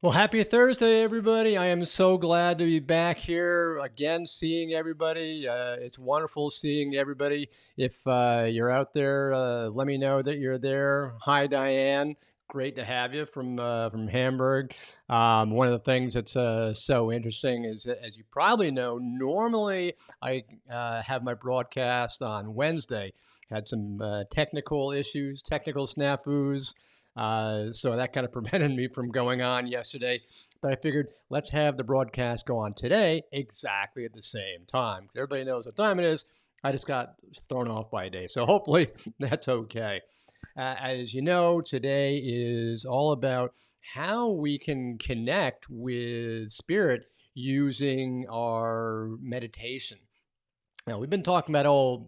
Well, happy Thursday, everybody. I am so glad to be back here again, seeing everybody. It's wonderful seeing everybody. If you're out there, let me know that you're there. Hi, Diane. Great to have you from Hamburg. One of the things that's so interesting is that, as you probably know, normally I have my broadcast on Wednesday. Had some technical issues, technical snafus. So that kind of prevented me from going on yesterday. But I figured let's have the broadcast go on today exactly at the same time because everybody knows what time it is. I just got thrown off by a day. So hopefully that's okay. As you know, today is all about how we can connect with spirit using our meditation. Now, we've been talking about all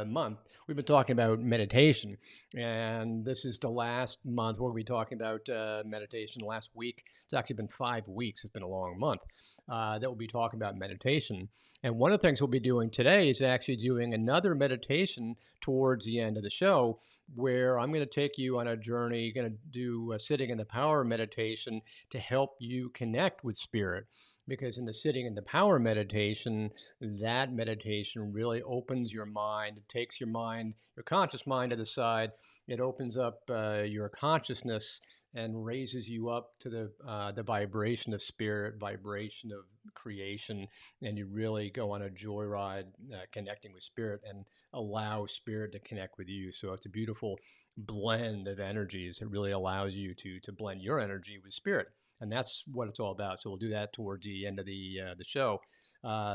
month. We've been talking about meditation, and this is the last month where we'll be talking about meditation. Last week, it's actually been 5 weeks. It's been a long month that we'll be talking about meditation. And one of the things we'll be doing today is actually doing another meditation towards the end of the show, where I'm going to take you on a journey. Going to do a sitting in the power meditation to help you connect with spirit. Because in the sitting in the power meditation, that meditation really opens your mind. It takes your mind, your conscious mind to the side. It opens up your consciousness and raises you up to the vibration of spirit, vibration of creation, and you really go on a joyride connecting with spirit and allow spirit to connect with you. So it's a beautiful blend of energies. It really allows you to blend your energy with spirit, and that's what it's all about. So we'll do that towards the end of the show,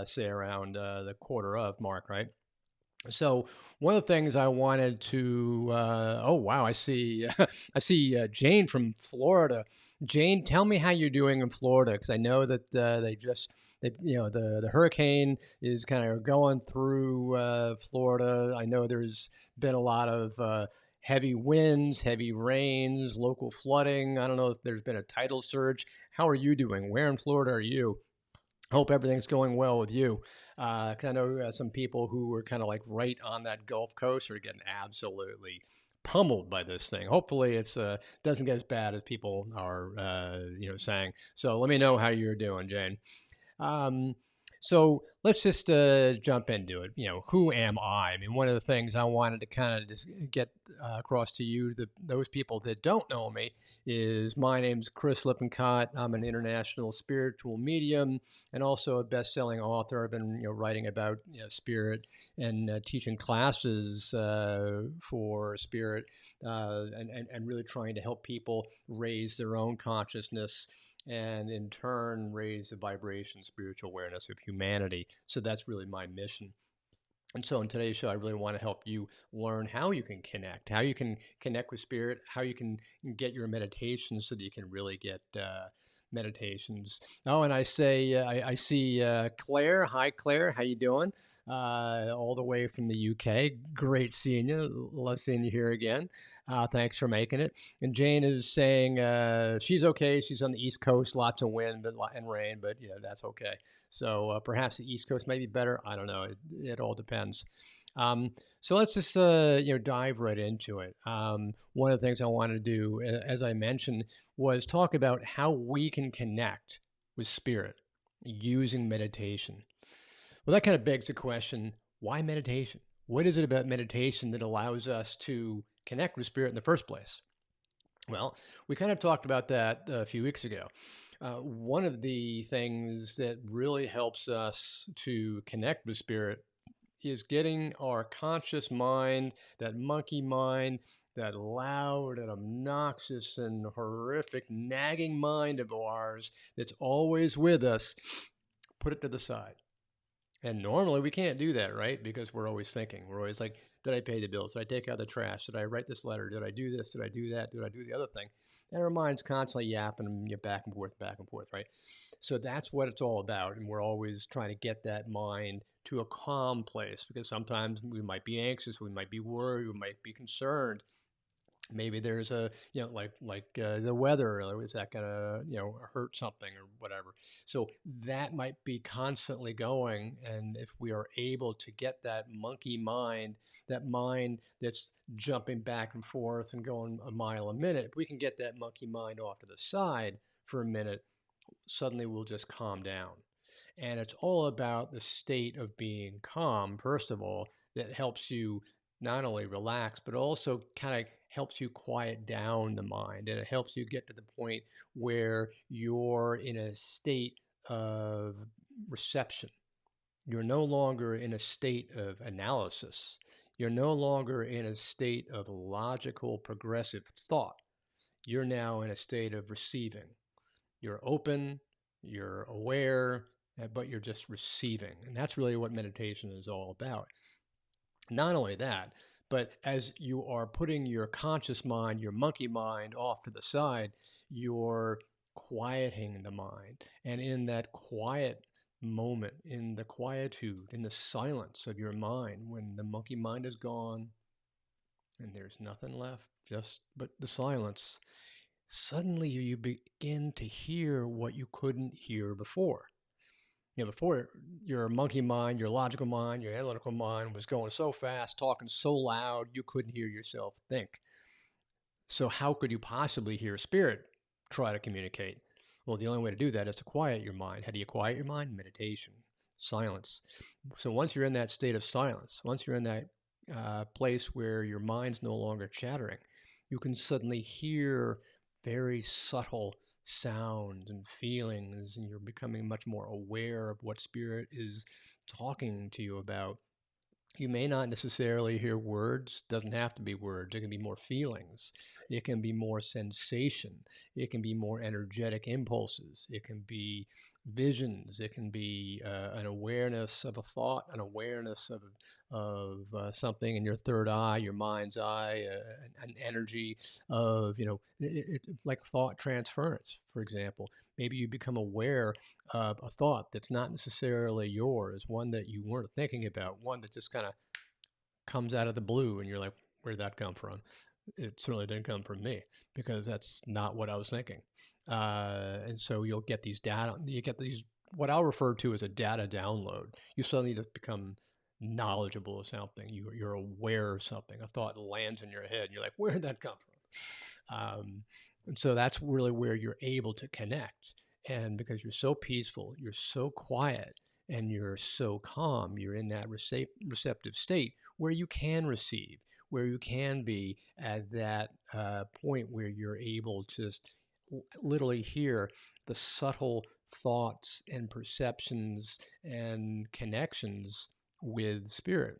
say around the quarter of mark, right? So one of the things I wanted to, oh wow, I see, I see Jane from Florida. Jane, tell me how you're doing in Florida, because I know that the hurricane is kind of going through Florida. I know there's been a lot of heavy winds, heavy rains, local flooding. I don't know if there's been a tidal surge. How are you doing? Where in Florida are you? Hope everything's going well with you. 'Cause I know some people who were kind of like right on that Gulf Coast are getting absolutely pummeled by this thing. Hopefully, it's doesn't get as bad as people are saying. So let me know how you're doing, Jane. Um, so let's just jump into it. Who am I? I mean, one of the things I wanted to kind of just get across to you, those people that don't know me, is my name's Chris Lippincott. I'm an international spiritual medium and also a best-selling author. I've been writing about spirit and teaching classes for spirit and really trying to help people raise their own consciousness and in turn raise the vibration, spiritual awareness of humanity. So that's really my mission. And so in today's show, I really want to help you learn how you can connect, how you can connect with spirit, how you can get your meditations so that you can really get meditations. Oh, and I see Claire. Hi, Claire. How you doing? All the way from the UK. Great seeing you. Love seeing you here again. Thanks for making it. And Jane is saying she's okay. She's on the East Coast, lots of wind and rain, but that's okay. So perhaps the East Coast may be better. I don't know. It all depends. So let's just dive right into it. One of the things I wanted to do, as I mentioned, was talk about how we can connect with spirit using meditation. Well, that kind of begs the question: why meditation? What is it about meditation that allows us to connect with spirit in the first place? Well, we kind of talked about that a few weeks ago. One of the things that really helps us to connect with spirit is getting our conscious mind, that monkey mind, that loud and obnoxious and horrific nagging mind of ours that's always with us, put it to the side. And normally we can't do that, right? Because we're always thinking. We're always like, did I pay the bills? Did I take out the trash? Did I write this letter? Did I do this? Did I do that? Did I do the other thing? And our mind's constantly yapping and back and forth, right? So that's what it's all about. And we're always trying to get that mind to a calm place because sometimes we might be anxious, we might be worried, we might be concerned. Maybe there's a the weather, is that gonna hurt something or whatever. So that might be constantly going, and if we are able to get that monkey mind, that mind that's jumping back and forth and going a mile a minute, if we can get that monkey mind off to the side for a minute, suddenly we'll just calm down. And it's all about the state of being calm, first of all, that helps you not only relax, but also kind of helps you quiet down the mind. And it helps you get to the point where you're in a state of reception. You're no longer in a state of analysis. You're no longer in a state of logical, progressive thought. You're now in a state of receiving. You're open, you're aware, but you're just receiving. And that's really what meditation is all about. Not only that, but as you are putting your conscious mind, your monkey mind off to the side, you're quieting the mind. And in that quiet moment, in the quietude, in the silence of your mind, when the monkey mind is gone and there's nothing left, just but the silence, suddenly you begin to hear what you couldn't hear before. Before, your monkey mind, your logical mind, your analytical mind was going so fast, talking so loud, you couldn't hear yourself think. So how could you possibly hear spirit try to communicate? Well, the only way to do that is to quiet your mind. How do you quiet your mind? Meditation, silence. So once you're in that state of silence, once you're in that place where your mind's no longer chattering, you can suddenly hear very subtle sounds and feelings, and you're becoming much more aware of what spirit is talking to you about. You may not necessarily hear words, doesn't have to be words. It can be more feelings. It can be more sensation. It can be more energetic impulses. It can be visions. It can be an awareness of a thought, an awareness of something in your third eye, your mind's eye, an energy of, it's like thought transference, for example. Maybe you become aware of a thought that's not necessarily yours, one that you weren't thinking about, one that just kind of comes out of the blue, and you're like, where'd that come from? It certainly didn't come from me, because that's not what I was thinking. And so you'll get these data, you get these, what I'll refer to as a data download. You suddenly just become knowledgeable of something. You're aware of something. A thought lands in your head, and you're like, where did that come from? And so that's really where you're able to connect. And because you're so peaceful, you're so quiet, and you're so calm, you're in that receptive state where you can receive, where you can be at that point where you're able to just literally hear the subtle thoughts and perceptions and connections with spirit.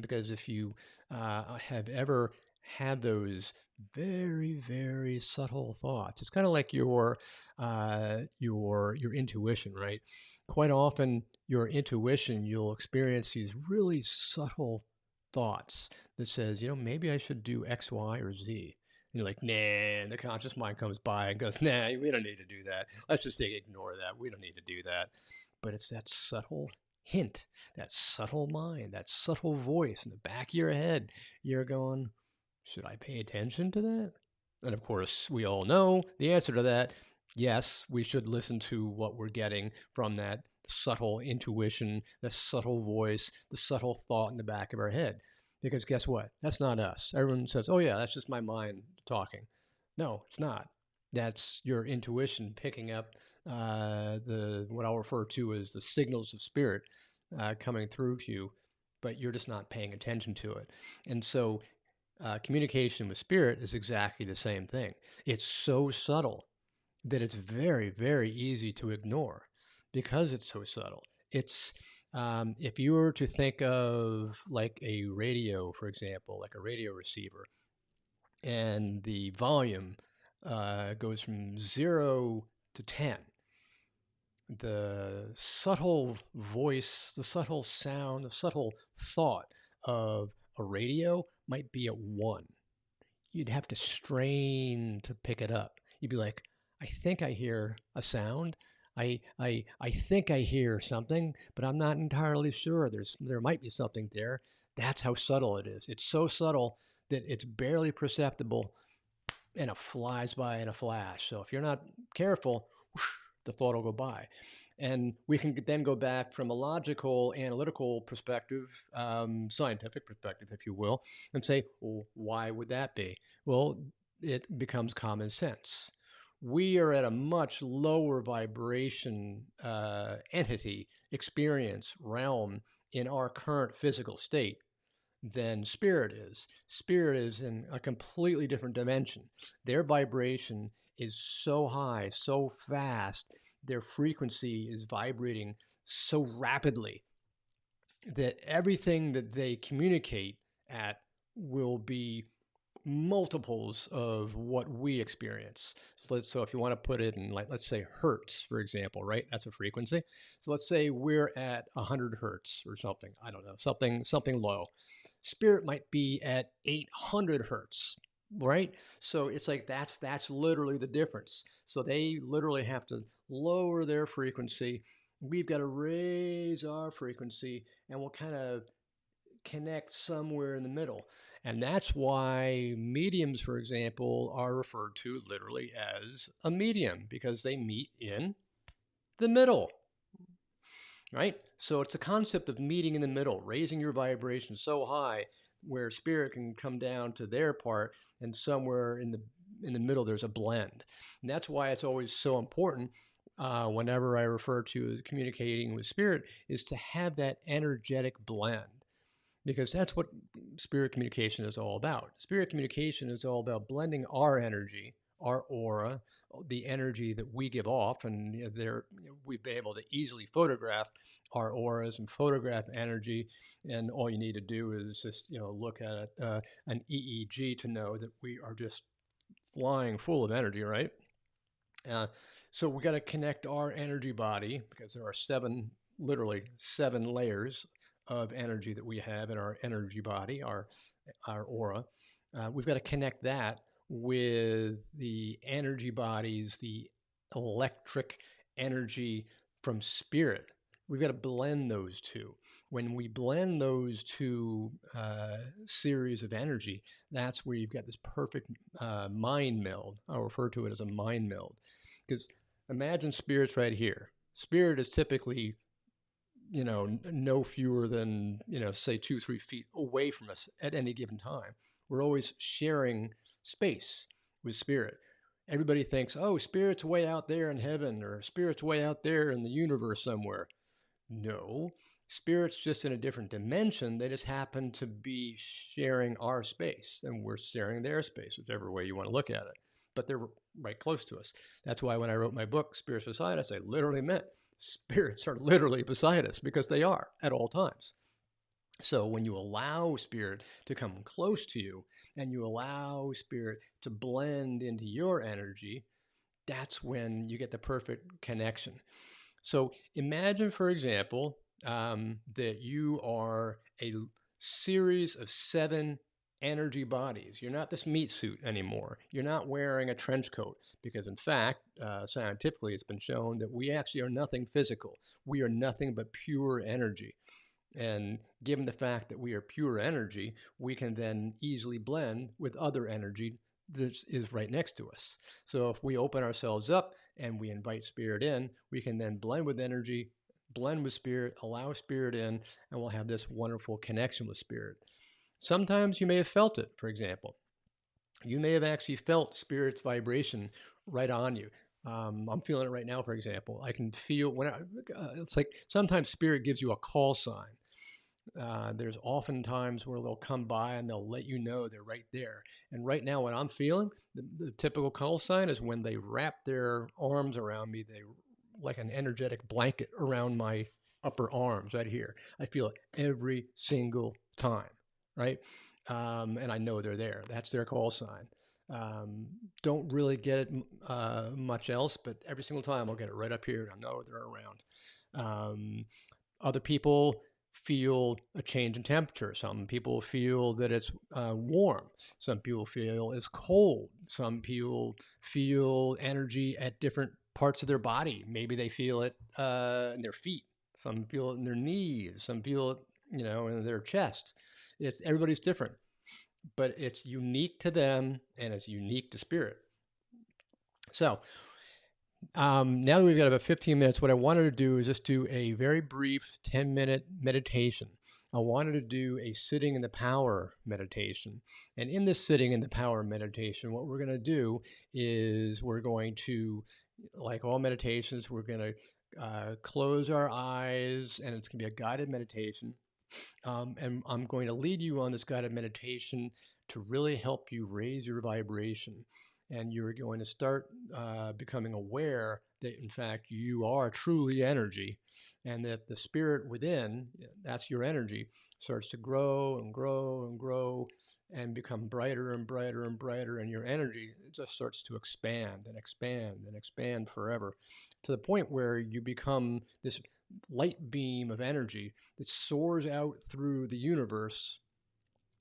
Because if you have ever had those very, very subtle thoughts, it's kind of like your intuition, right? Quite often, your intuition, you'll experience these really subtle thoughts that says, maybe I should do X, Y, or Z. And you're like, nah, and the conscious mind comes by and goes, nah, we don't need to do that. Let's just ignore that. We don't need to do that. But it's that subtle hint, that subtle mind, that subtle voice in the back of your head. You're going, should I pay attention to that? And of course, we all know the answer to that. Yes, we should listen to what we're getting from that subtle intuition, the subtle voice, the subtle thought in the back of our head. Because guess what? That's not us. Everyone says, oh yeah, that's just my mind talking. No, it's not. That's your intuition picking up what I'll refer to as the signals of spirit coming through to you, but you're just not paying attention to it. And so communication with spirit is exactly the same thing. It's so subtle that it's very, very easy to ignore because it's so subtle. It's if you were to think of like a radio, for example, like a radio receiver, and the volume goes from 0 to 10. The subtle voice, the subtle sound, the subtle thought of a radio might be at 1. You'd have to strain to pick it up. You'd be like, I think I hear a sound. I think I hear something, but I'm not entirely sure. There might be something there. That's how subtle it is. It's so subtle that it's barely perceptible, and it flies by in a flash. So if you're not careful, whoosh, the thought will go by. And we can then go back from a logical, analytical perspective, scientific perspective, if you will, and say, well, why would that be? Well, it becomes common sense. we are at a much lower vibration entity, experience, realm in our current physical state than spirit is. Spirit is in a completely different dimension. Their vibration is so high, so fast, their frequency is vibrating so rapidly that everything that they communicate at will be multiples of what we experience. So if you want to put it in, like, let's say hertz, for example, right? That's a frequency. So let's say we're at 100 hertz or something. I don't know, something low. Spirit might be at 800 hertz, right? So it's like that's literally the difference. So they literally have to lower their frequency. We've got to raise our frequency, and we'll kind of connect somewhere in the middle. And that's why mediums, for example, are referred to literally as a medium, because they meet in the middle, right? So it's a concept of meeting in the middle, raising your vibration so high where spirit can come down to their part, and somewhere in the middle there's a blend. And that's why it's always so important, whenever I refer to as communicating with spirit, is to have that energetic blend, because that's what spirit communication is all about. Spirit communication is all about blending our energy, our aura, the energy that we give off, and we've been able to easily photograph our auras and photograph energy. And all you need to do is just look at an EEG to know that we are just flying full of energy, right? So we got to connect our energy body, because there are literally seven layers of energy that we have in our energy body, our aura. We've got to connect that with the energy bodies, the electric energy from spirit. We've got to blend those two. When we blend those two series of energy, that's where you've got this perfect mind meld. I'll refer to it as a mind meld. Because imagine spirit's right here. Spirit is typically no fewer than, say 2-3 feet away from us at any given time. We're always sharing space with spirit. Everybody thinks, oh, spirit's way out there in heaven, or spirit's way out there in the universe somewhere. No, spirit's just in a different dimension. They just happen to be sharing our space, and we're sharing their space, whichever way you want to look at it. But they're right close to us. That's why when I wrote my book, Spirits Beside Us, I literally meant spirits are literally beside us, because they are at all times. So when you allow spirit to come close to you, and you allow spirit to blend into your energy, that's when you get the perfect connection. So imagine, for example, that you are a series of 7 energy bodies. You're not this meat suit anymore. You're not wearing a trench coat, because in fact, scientifically, it's been shown that we actually are nothing physical. We are nothing but pure energy. And given the fact that we are pure energy, we can then easily blend with other energy that is right next to us. So if we open ourselves up and we invite spirit in, we can then blend with energy, blend with spirit, allow spirit in, and we'll have this wonderful connection with spirit. Sometimes you may have felt it, for example. You may have actually felt spirit's vibration right on you. I'm feeling it right now, for example. I can feel it's like sometimes spirit gives you a call sign. There's often times where they'll come by and they'll let you know they're right there. And right now, what I'm feeling, the typical call sign is when they wrap their arms around me, they like an energetic blanket around my upper arms right here. I feel it every single time, right? And I know they're there. That's their call sign. Don't really get it much else, but every single time I'll get it right up here, and I know they're around. Other people feel a change in temperature. Some people feel that it's warm. Some people feel it's cold. Some people feel energy at different parts of their body. Maybe they feel it in their feet. Some feel it in their knees. Some feel it, in their chest. Everybody's different, but it's unique to them, and it's unique to spirit. So Now that we've got about 15 minutes, what I wanted to do is just do a very brief 10-minute meditation. I wanted to do a sitting in the power meditation. And in this sitting in the power meditation, what we're going to do is we're going to, like all meditations, we're going to close our eyes, and it's going to be a guided meditation. And I'm going to lead you on this guided meditation to really help you raise your vibration. And you're going to start becoming aware that, in fact, you are truly energy, and that the spirit within, that's your energy, starts to grow and grow and grow and become brighter and brighter and brighter. And your energy just starts to expand and expand and expand forever, to the point where you become this light beam of energy that soars out through the universe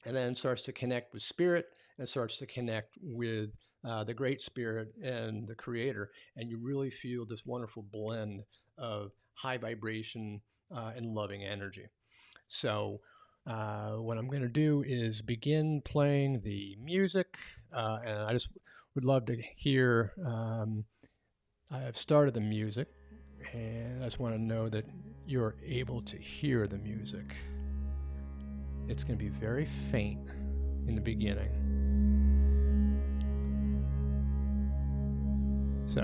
and then starts to connect with spirit and starts to connect with the great spirit and the creator. And you really feel this wonderful blend of high vibration and loving energy. So what I'm going to do is begin playing the music. And I just would love to hear, I've started the music, and I just want to know that you're able to hear the music. It's going to be very faint in the beginning. So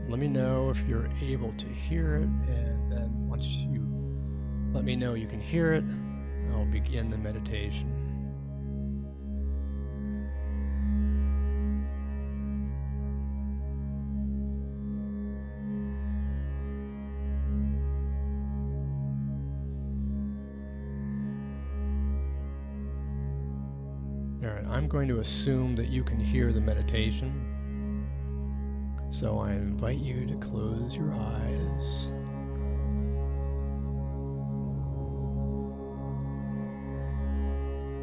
let me know if you're able to hear it, and then once you let me know you can hear it, I'll begin the meditation. All right, I'm going to assume that you can hear the meditation. So I invite you to close your eyes.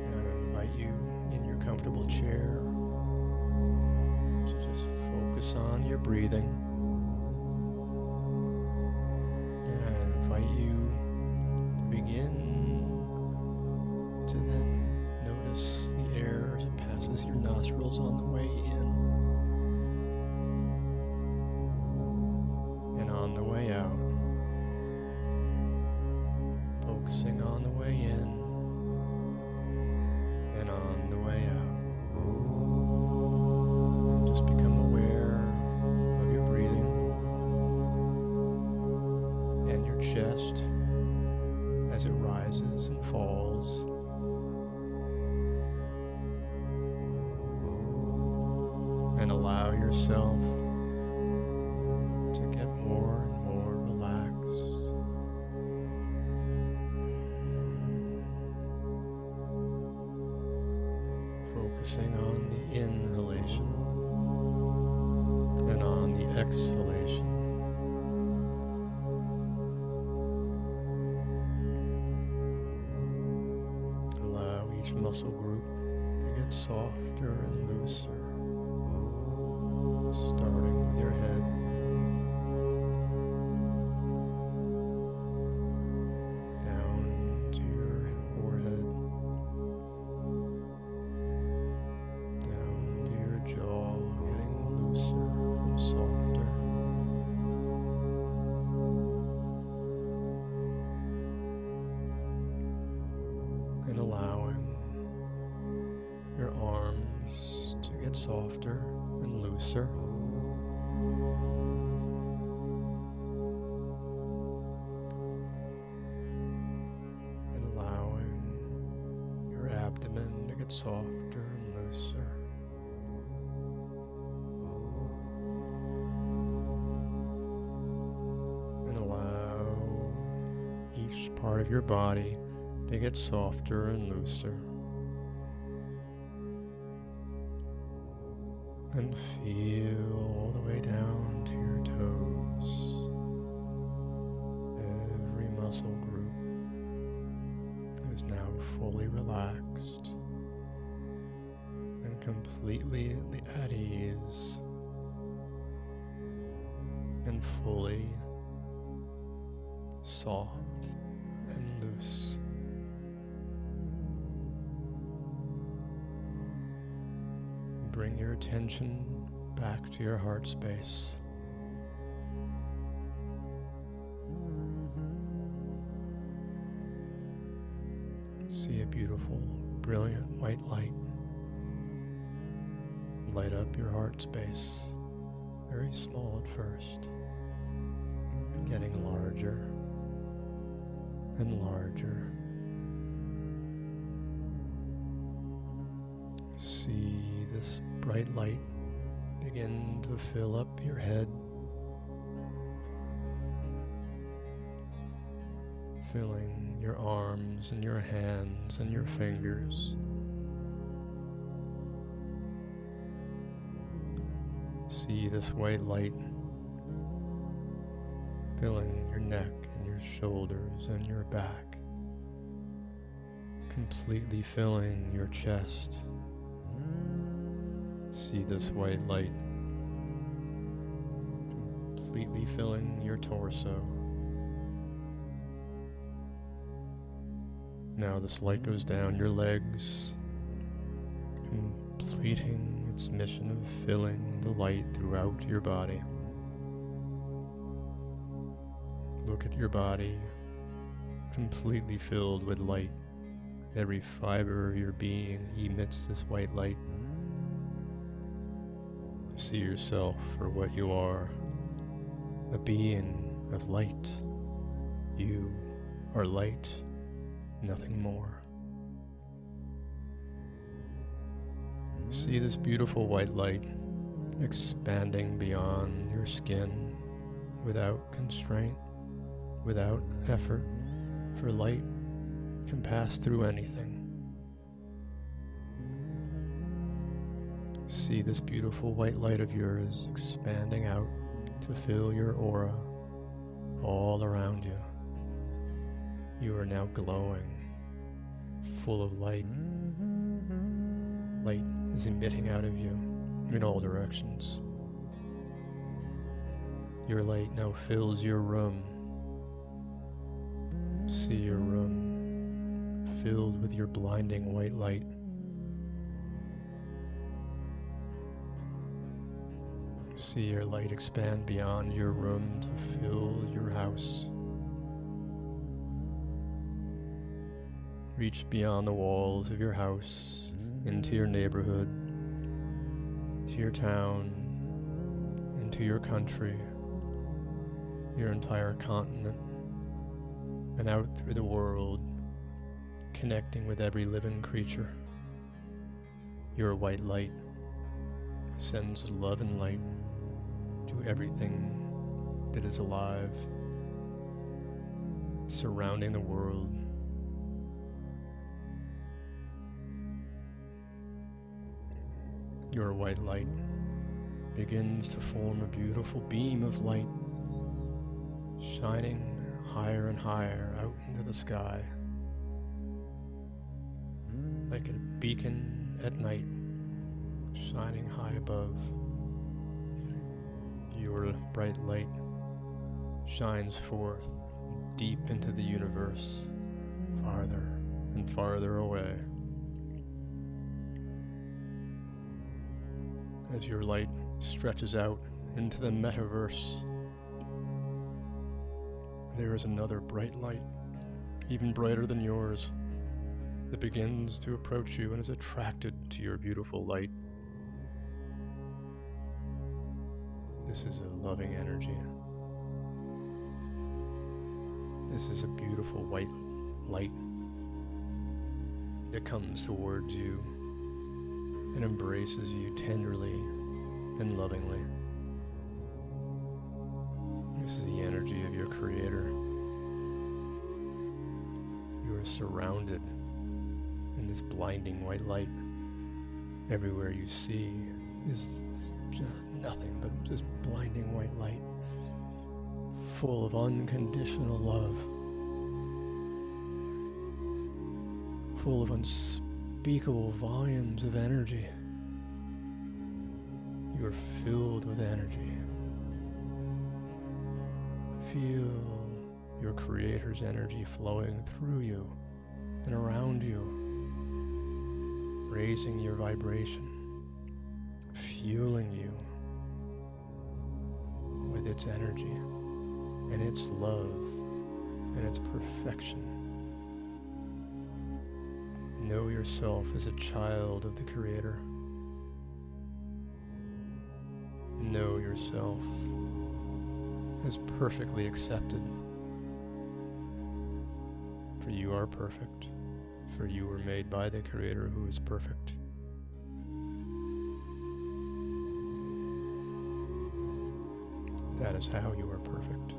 And I invite you in your comfortable chair to just focus on your breathing. And I invite you to begin to then notice the air as it passes your nostrils on the way in and on the way out, focusing on the way in and on the way out. And just become aware of your breathing and your chest as it rises and falls. And allow yourself to get more and more relaxed. Focusing on the inhalation and on the exhalation. Allow each muscle group to get softer and looser. Starting with your head, down to your forehead, down to your jaw, getting looser and softer. And allowing your arms to get softer and looser. And allowing your abdomen to get softer and looser. And allow each part of your body to get softer and looser. And feel all the way down to your toes. Every muscle group is now fully relaxed and completely at ease and fully soft and loose. Bring your attention back to your heart space. See a beautiful, brilliant white light light up your heart space, very small at first, getting larger and larger. See this bright light begin to fill up your head, filling your arms and your hands and your fingers. See this white light filling your neck and your shoulders and your back, completely filling your chest. See this white light completely filling your torso. Now this light goes down your legs, completing its mission of filling the light throughout your body. Look at your body, completely filled with light. Every fiber of your being emits this white light. See yourself for what you are, a being of light. You are light, nothing more. See this beautiful white light expanding beyond your skin without constraint, without effort, for light can pass through anything. See this beautiful white light of yours expanding out to fill your aura all around you. You are now glowing, full of light. Light is emitting out of you in all directions. Your light now fills your room. See your room filled with your blinding white light. See your light expand beyond your room to fill your house. Reach beyond the walls of your house, into your neighborhood, to your town, into your country, your entire continent, and out through the world, connecting with every living creature. Your white light sends love and light to everything that is alive, surrounding the world. Your white light begins to form a beautiful beam of light, shining higher and higher out into the sky, like a beacon at night, shining high above. Your bright light shines forth deep into the universe, farther and farther away. As your light stretches out into the metaverse, there is another bright light, even brighter than yours, that begins to approach you and is attracted to your beautiful light. This is a loving energy. This is a beautiful white light that comes towards you and embraces you tenderly and lovingly. This is the energy of your Creator. You are surrounded in this blinding white light. Everywhere you see is nothing but just blinding white light, full of unconditional love, full of unspeakable volumes of energy. You are filled with energy. Feel your Creator's energy flowing through you and around you, raising your vibration, fueling you with its energy and its love and its perfection. Know yourself as a child of the Creator. Know yourself as perfectly accepted. For you are perfect. For you were made by the Creator who is perfect. That is how you are perfect.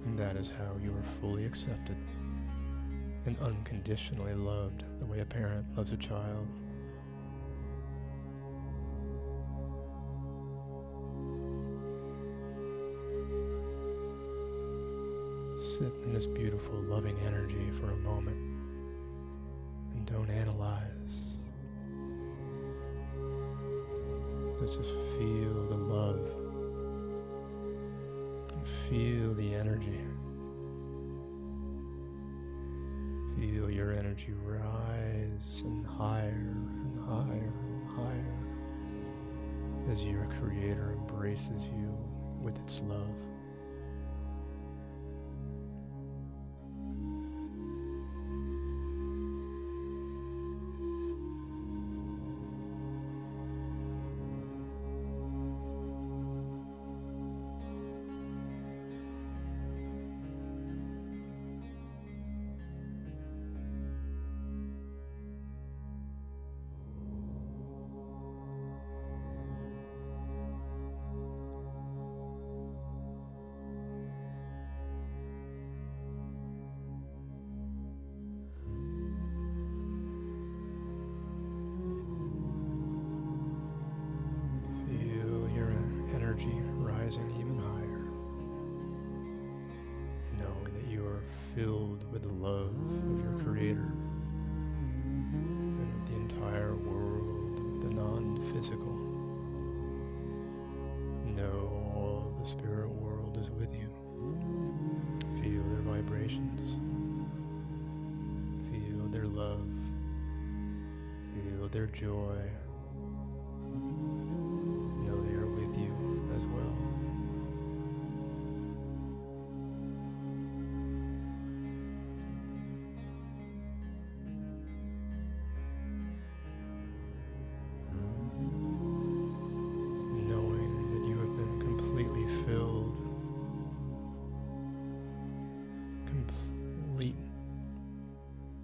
And that is how you are fully accepted and unconditionally loved the way a parent loves a child. Sit in this beautiful, loving energy for a moment and don't analyze. Let's just feel the love and feel the energy. Feel your energy rise and higher and higher and higher as your Creator embraces you with its love. Rising even higher, knowing that you are filled with the love of your Creator and of the entire world, the non-physical. Know all of the spirit world is with you. Feel their vibrations. Feel their love. Feel their joy. Know they are with you as well.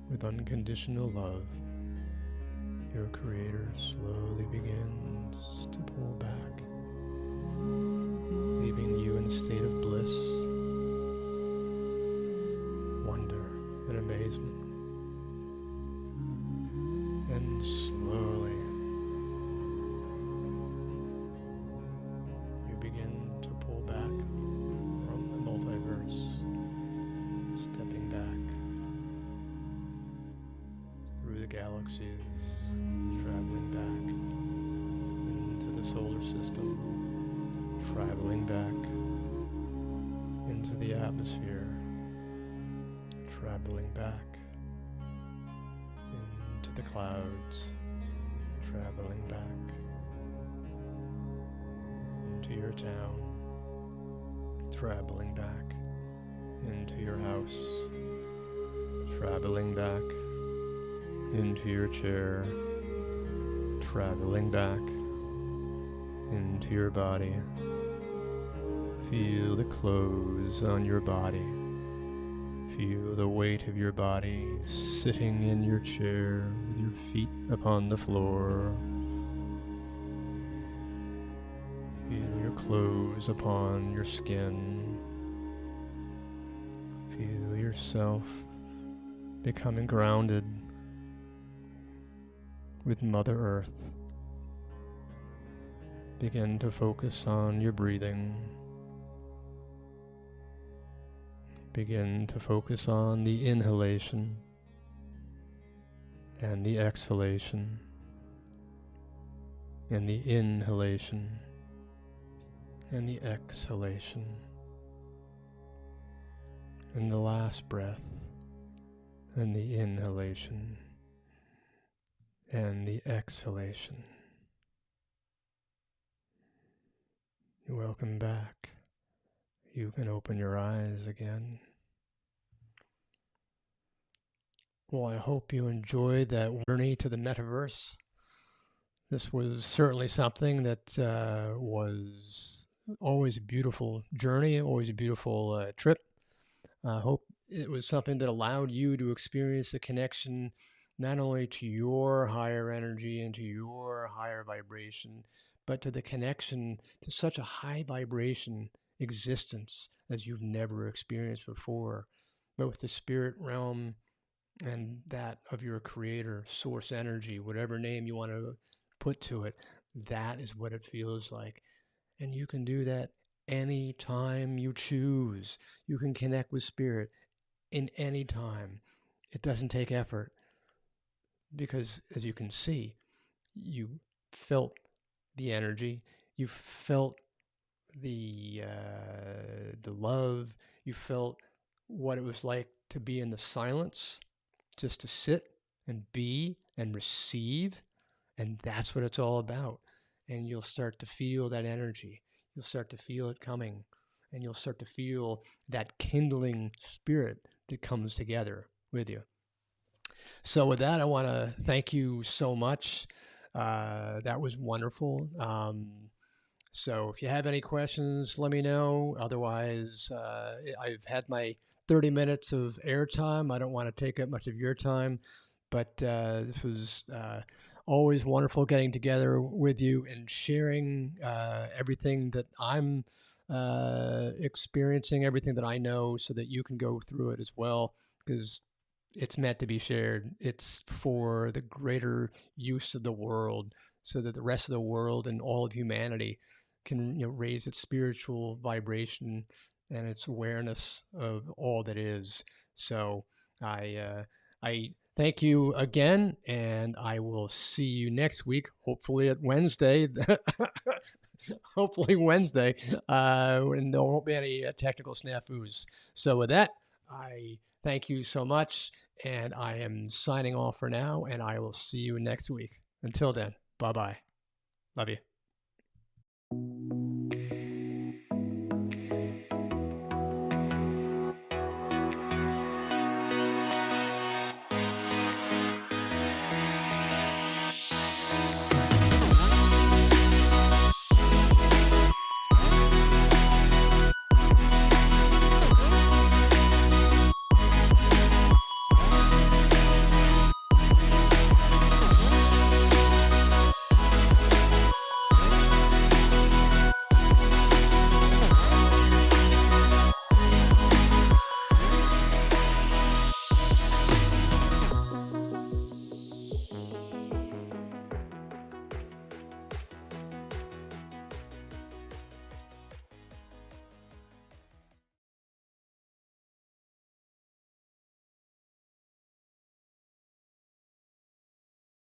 With unconditional love, your Creator slowly begins to pull back, leaving you in a state of bliss, wonder, and amazement. And slowly, you begin to pull back from the multiverse, stepping back through the galaxies, traveling back into the solar system, traveling back into the atmosphere, traveling back into the clouds, traveling back into your town, traveling back into your house, traveling back into your chair, traveling back into your body. Feel the clothes on your body. Feel the weight of your body sitting in your chair with your feet upon the floor. Feel your clothes upon your skin. Feel yourself becoming grounded with Mother Earth. Begin to focus on your breathing. Begin to focus on the inhalation and the exhalation, and the inhalation and the exhalation, and the last breath and the inhalation and the exhalation. Welcome back. You can open your eyes again. Well, I hope you enjoyed that journey to the metaverse. This was certainly something that was always a beautiful journey, always a beautiful trip. I hope it was something that allowed you to experience a connection not only to your higher energy and to your higher vibration, but to the connection to such a high vibration existence as you've never experienced before, both the spirit realm and that of your creator, source energy, whatever name you want to put to it. That is what it feels like. And you can do that anytime you choose. You can connect with spirit in any time. It doesn't take effort because, as you can see, you felt the energy, you felt the love, you felt what it was like to be in the silence, just to sit and be and receive. And that's what it's all about. And you'll start to feel that energy. You'll start to feel it coming. And you'll start to feel that kindling spirit that comes together with you. So, with that, I want to thank you so much. That was wonderful. So, if you have any questions, let me know. Otherwise, I've had my 30 minutes of airtime. I don't want to take up much of your time, but this was always wonderful getting together with you and sharing everything that I'm experiencing, everything that I know, so that you can go through it as well. Because it's meant to be shared. It's for the greater use of the world, so that the rest of the world and all of humanity can, raise its spiritual vibration and its awareness of all that is. So I thank you again, and I will see you next week. Hopefully at Wednesday. Hopefully Wednesday, and there won't be any technical snafus. So with that, I thank you so much, and I am signing off for now, and I will see you next week. Until then, bye bye. Love you.